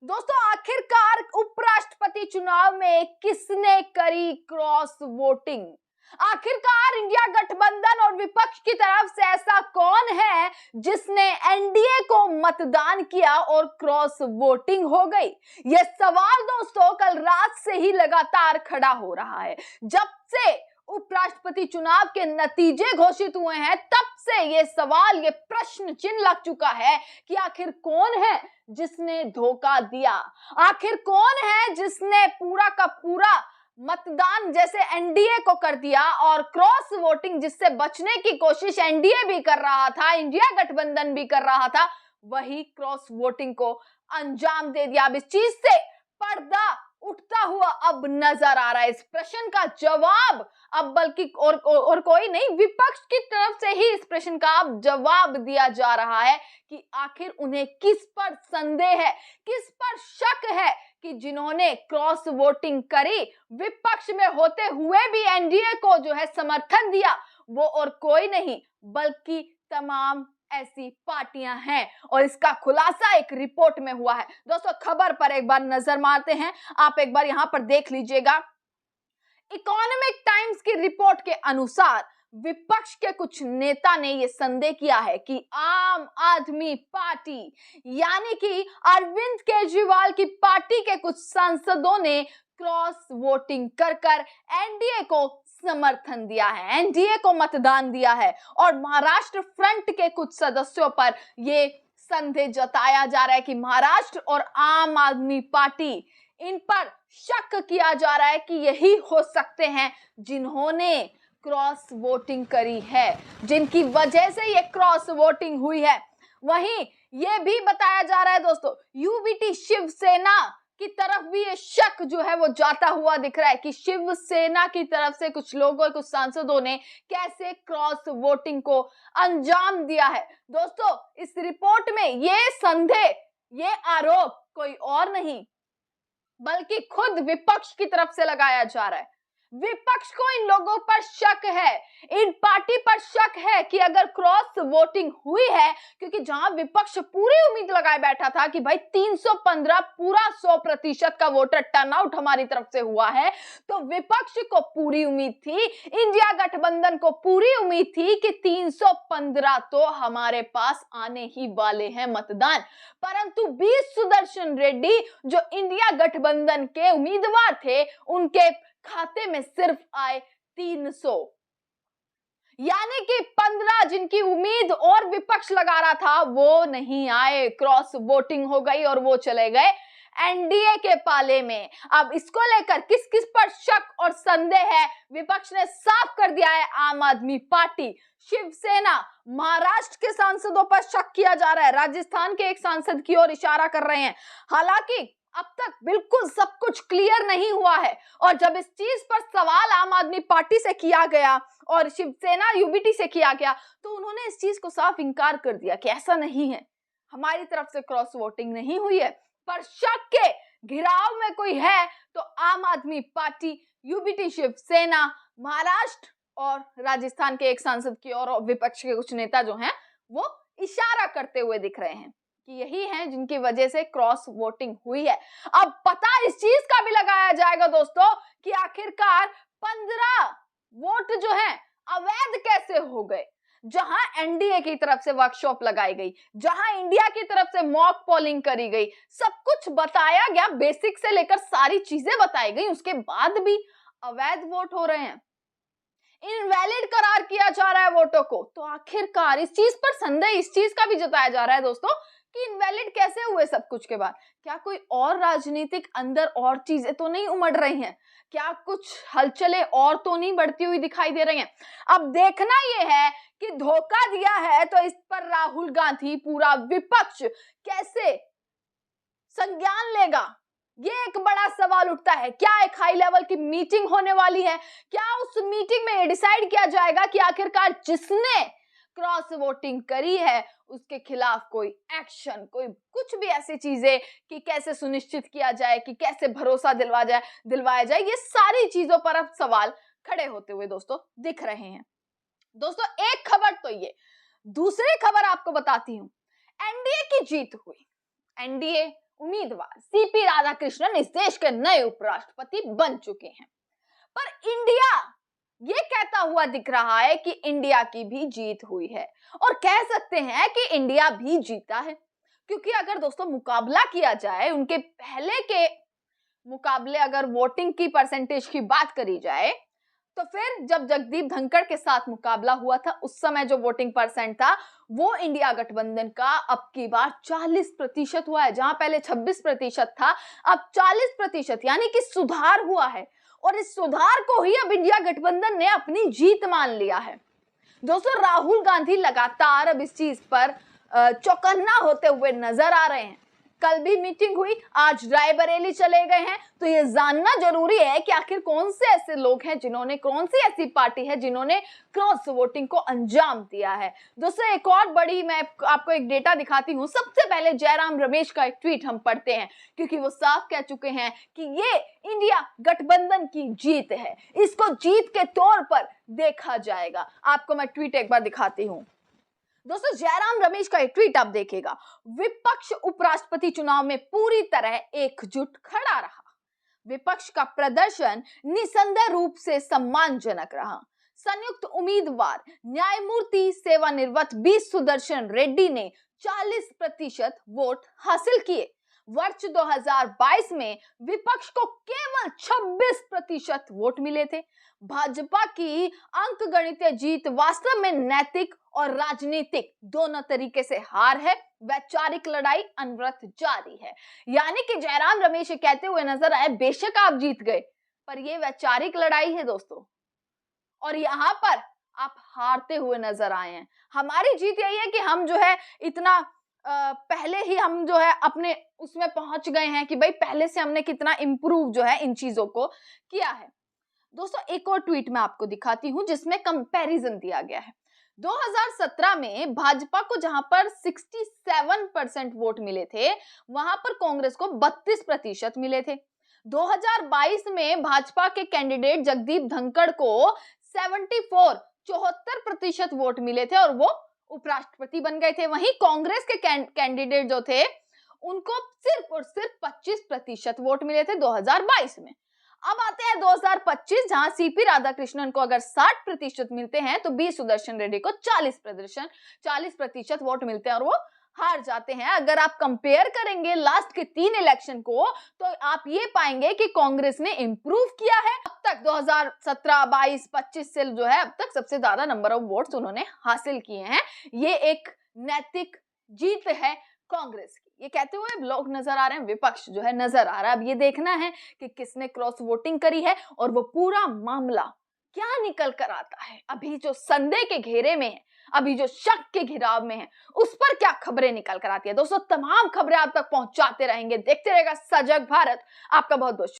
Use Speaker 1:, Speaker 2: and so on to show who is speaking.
Speaker 1: दोस्तों, आखिरकार उपराष्ट्रपति चुनाव में किसने करी क्रॉस वोटिंग? आखिरकार इंडिया गठबंधन और विपक्ष की तरफ से ऐसा कौन है जिसने एनडीए को मतदान किया और क्रॉस वोटिंग हो गई? यह सवाल दोस्तों कल रात से ही लगातार खड़ा हो रहा है। जब से उपराष्ट्रपति चुनाव के नतीजे घोषित हुए हैं तब से ये सवाल, ये प्रश्न चिन्ह लग चुका है कि आखिर कौन है जिसने धोखा दिया। आखिर कौन है जिसने पूरा का पूरा मतदान जैसे एनडीए को कर दिया और क्रॉस वोटिंग जिससे बचने की कोशिश एनडीए भी कर रहा था, इंडिया गठबंधन भी कर रहा था, वही क्रॉस वोटिंग को अंजाम दे दिया। अब इस चीज से पर्दा उठता हुआ अब नजर आ रहा है। इस प्रश्न का जवाब अब बल्कि और कोई नहीं, विपक्ष की तरफ से ही इस प्रश्न का अब जवाब दिया जा रहा है कि आखिर उन्हें किस पर संदेह है, किस पर शक है कि जिन्होंने क्रॉस वोटिंग करी, विपक्ष में होते हुए भी एनडीए को जो है समर्थन दिया, वो और कोई नहीं बल्कि तमाम ऐसी पार्टियां हैं। और इसका खुलासा एक रिपोर्ट में हुआ है। दोस्तों, खबर पर एक बार नजर मारते हैं, आप एक बार यहां पर देख लीजिएगा। इकोनॉमिक टाइम्स की रिपोर्ट के अनुसार विपक्ष के कुछ नेता ने यह संदेह किया है कि आम आदमी पार्टी यानी कि अरविंद केजरीवाल की पार्टी के कुछ सांसदों ने क्रॉस वोटिंग कर एनडीए को समर्थन दिया है, एनडीए को मतदान दिया है। और महाराष्ट्र फ्रंट के कुछ सदस्यों पर यह संदेह जताया जा रहा है कि महाराष्ट्र और आम आदमी पार्टी, इन पर शक किया जा रहा है कि यही हो सकते हैं जिन्होंने क्रॉस वोटिंग करी है, जिनकी वजह से ये क्रॉस वोटिंग हुई है। वहीं यह भी बताया जा रहा है दोस्तों, यूबीटी शिवसेना की तरफ भी ये शक जो है वो जाता हुआ दिख रहा है कि शिवसेना की तरफ से कुछ लोगों, कुछ सांसदों ने कैसे क्रॉस वोटिंग को अंजाम दिया है। दोस्तों, इस रिपोर्ट में ये संदेह, ये आरोप कोई और नहीं बल्कि खुद विपक्ष की तरफ से लगाया जा रहा है। विपक्ष को इन लोगों पर शक है, इन पार्टी पर शक है कि अगर क्रॉस वोटिंग हुई है, क्योंकि जहां विपक्ष पूरी उम्मीद लगाए बैठा था कि भाई 315 पूरा 100% का वोटर टर्नआउट हमारी तरफ से हुआ है, तो विपक्ष को पूरी उम्मीद थी, इंडिया गठबंधन को पूरी उम्मीद थी कि 315 तो हमारे पास आने ही वाले हैं मतदान। परंतु बी सुदर्शन रेड्डी जो इंडिया गठबंधन के उम्मीदवार थे, उनके खाते में सिर्फ आए 300, यानी कि 15 जिनकी उम्मीद और विपक्ष लगा रहा था वो नहीं आए। क्रॉस वोटिंग हो गई और वो चले गए एनडीए के पाले में। अब इसको लेकर किस किस पर शक और संदेह है, विपक्ष ने साफ कर दिया है। आम आदमी पार्टी, शिवसेना, महाराष्ट्र के सांसदों पर शक किया जा रहा है, राजस्थान के एक सांसद की ओर इशारा कर रहे हैं। हालांकि अब तक बिल्कुल सब कुछ क्लियर नहीं हुआ है और जब इस चीज पर सवाल आम आदमी पार्टी से किया गया और शिवसेना यूबीटी से किया गया तो उन्होंने इस चीज को साफ इनकार कर दिया कि ऐसा नहीं है, हमारी तरफ से क्रॉस वोटिंग नहीं हुई है। पर शक के घिराव में कोई है तो आम आदमी पार्टी, यूबीटी, शिवसेना, महाराष्ट्र और राजस्थान के एक सांसद की ओर विपक्ष के कुछ नेता जो हैं वो इशारा करते हुए दिख रहे हैं कि यही हैं जिनकी वजह से क्रॉस वोटिंग हुई है। अब पता इस चीज का भी लगाया जाएगा दोस्तों कि आखिरकार 15 वोट जो हैं अवैध कैसे हो गए। जहां एनडीए की तरफ से वर्कशॉप लगाई गई, जहां इंडिया की तरफ से मॉक पोलिंग करी गई, सब कुछ बताया गया, बेसिक से लेकर सारी चीजें बताई गई, उसके बाद भी अवैध वोट हो रहे हैं, इनवैलिड करार किया जा रहा है वोटों को। तो आखिरकार इस चीज पर संदेह, इस चीज का भी जताया जा रहा है दोस्तों कि इनवैलिड कैसे हुए सब कुछ के बाद। क्या कोई और राजनीतिक अंदर और चीजें तो नहीं उमड़ रही हैं? क्या कुछ हलचलें और तो नहीं बढ़ती हुई दिखाई दे रही हैं? अब देखना यह है कि धोखा दिया है तो इस पर राहुल गांधी, पूरा विपक्ष कैसे संज्ञान लेगा, ये एक बड़ा सवाल उठता है। क्या एक हाई लेवल की मीटिंग होने वाली है? क्या उस मीटिंग में ये डिसाइड किया जाएगा कि आखिरकार जिसने क्रॉस वोटिंग करी है उसके खिलाफ कोई एक्शन, कोई कुछ भी ऐसी चीजें कि कैसे सुनिश्चित किया जाए, कि कैसे भरोसा दिलवाया जाए, ये सारी चीजों पर अब सवाल खड़े होते हुए दोस्तों दिख रहे हैं। दोस्तों, एक खबर तो ये, दूसरी खबर आपको बताती हूं। एनडीए की जीत हुई, एनडीए उम्मीदवार सीपी राधाकृष्णन इस देश के नए उपराष्ट्रपति बन चुके हैं। पर इंडिया ये कहता हुआ दिख रहा है कि इंडिया की भी जीत हुई है, और कह सकते हैं कि इंडिया भी जीता है, क्योंकि अगर दोस्तों मुकाबला किया जाए उनके पहले के मुकाबले, अगर वोटिंग की परसेंटेज की बात करी जाए, तो फिर जब जगदीप धनखड़ के साथ मुकाबला हुआ था उस समय जो वोटिंग परसेंट था वो इंडिया गठबंधन का अब की बार 40% हुआ है, जहां पहले 26% था, अब 40%, यानी कि सुधार हुआ है। और इस सुधार को ही अब इंडिया गठबंधन ने अपनी जीत मान लिया है। दोस्तों, राहुल गांधी लगातार अब इस चीज पर चौकन्ना होते हुए नजर आ रहे हैं। कल भी मीटिंग हुई, आज रायबरेली चले गए हैं, तो ये जानना जरूरी है कि आखिर कौन से ऐसे लोग हैं जिन्होंने, कौन सी ऐसी पार्टी है जिन्होंने क्रॉस वोटिंग को अंजाम दिया है। दोस्तों, एक और बड़ी, मैं आपको एक डेटा दिखाती हूं। सबसे पहले जयराम रमेश का एक ट्वीट हम पढ़ते हैं, क्योंकि वो साफ कह चुके हैं कि ये इंडिया गठबंधन की जीत है, इसको जीत के तौर पर देखा जाएगा। आपको मैं ट्वीट एक बार दिखाती हूं। दोस्तों, जयराम रमेश का एक ट्वीट आप देखिएगा। विपक्ष उपराष्ट्रपति चुनाव में पूरी तरह एकजुट खड़ा रहा। विपक्ष का प्रदर्शन निसंदेह रूप से सम्मानजनक रहा। संयुक्त उम्मीदवार न्यायमूर्ति सेवानिवृत्त बी सुदर्शन रेड्डी ने 40% वोट हासिल किए। वर्ष 2022 में विपक्ष को केवल 26% वोट मिले थे। भाजपा की अंकगणितीय जीत वास्तव में नैतिक और राजनीतिक दोनों तरीके से हार है। वैचारिक लड़ाई अनवरत जारी है। यानी कि जयराम रमेश कहते हुए नजर आए, बेशक आप जीत गए, पर यह वैचारिक लड़ाई है दोस्तों, और यहां पर आप हारते हुए नजर आए हैं। हमारी जीत यही है कि हम जो है इतना पहले ही हम जो है अपने उसमें पहुंच गए हैं कि भाई पहले से हमने कितना इंप्रूव जो है इन चीजों को किया है। दोस्तों, एक और ट्वीट मैं आपको दिखाती हूं जिसमें कंपैरिजन दिया गया है। 2017 में भाजपा को जहां पर 67% वोट मिले थे, वहां पर कांग्रेस को 32% मिले थे। 2022 में भाजपा के कैंडिडेट जगदीप धनखड़ को 74% वोट मिले थे और वो उपराष्ट्रपति बन गए थे। वहीं कांग्रेस के कैंडिडेट जो थे उनको सिर्फ और सिर्फ 25% वोट मिले थे 2022 में। अब आते हैं 2025, जहां सीपी राधाकृष्णन को अगर 60% मिलते हैं तो बी सुदर्शन रेड्डी को 40% वोट मिलते हैं और वो हार जाते हैं। अगर आप कंपेयर करेंगे लास्ट के 3 इलेक्शन को, तो आप ये पाएंगे कि कांग्रेस ने इंप्रूव किया है। अब तक 2017, 22, 25 से जो है अब तक सबसे ज्यादा नंबर ऑफ वोट्स उन्होंने हासिल किए हैं। ये एक नैतिक जीत है कांग्रेस की। ये कहते हुए लोग नजर आ रहे हैं, विपक्ष जो है नजर आ रहा है। अब ये देखना है कि किसने क्रॉस वोटिंग करी है और वो पूरा मामला क्या निकल कर आता है। अभी जो संदेह के घेरे में है, अभी जो शक के घिराव में है, उस पर क्या खबरें निकल कर आती है। दोस्तों, तमाम खबरें आप तक पहुंचाते रहेंगे। देखते रहेगा सजग भारत। आपका बहुत बहुत